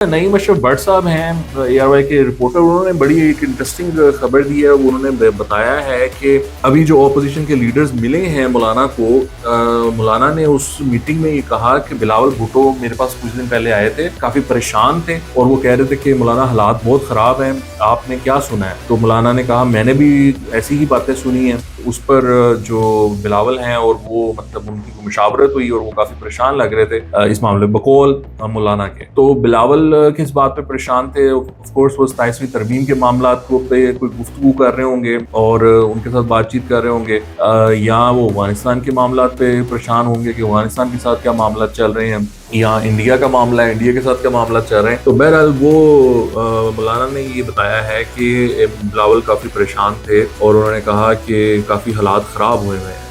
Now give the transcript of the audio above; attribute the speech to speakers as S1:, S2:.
S1: नईम अशरफ भट्ट साहब हैं ARY के रिपोर्टर। उन्होंने बड़ी एक इंटरेस्टिंग खबर दी है। उन्होंने बताया है कि अभी जो ऑपोजिशन के लीडर्स मिले हैं मौलाना को, मौलाना ने उस मीटिंग में ये कहा कि बिलावल भुट्टो मेरे पास कुछ दिन पहले आए थे, काफी परेशान थे और वो कह रहे थे कि मौलाना हालात बहुत खराब हैं, आपने क्या सुना है? तो मौलाना ने कहा मैंने भी ऐसी ही बातें सुनी हैं। उस पर जो बिलावल हैं और वो मतलब उनकी मुशावरत हुई और वो काफी परेशान लग रहे थे इस मामले बकौल मौलाना के। तो बिलावल किस बात पे परेशान थे? ऑफ कोर्स वो 27वीं तरमीम के मामला को पे कोई गुफ्तगू कर रहे होंगे और उनके साथ बातचीत कर रहे होंगे, या वो अफगानिस्तान के मामला पे परेशान होंगे कि अफगानिस्तान के साथ क्या मामला चल रहे हैं, या इंडिया का मामला है, इंडिया के साथ क्या मामला चल रहे हैं। तो बहरहाल वो मौलाना ने ये बताया है कि बिलावल काफी परेशान थे और उन्होंने कहा कि काफी हालात खराब हुए हैं।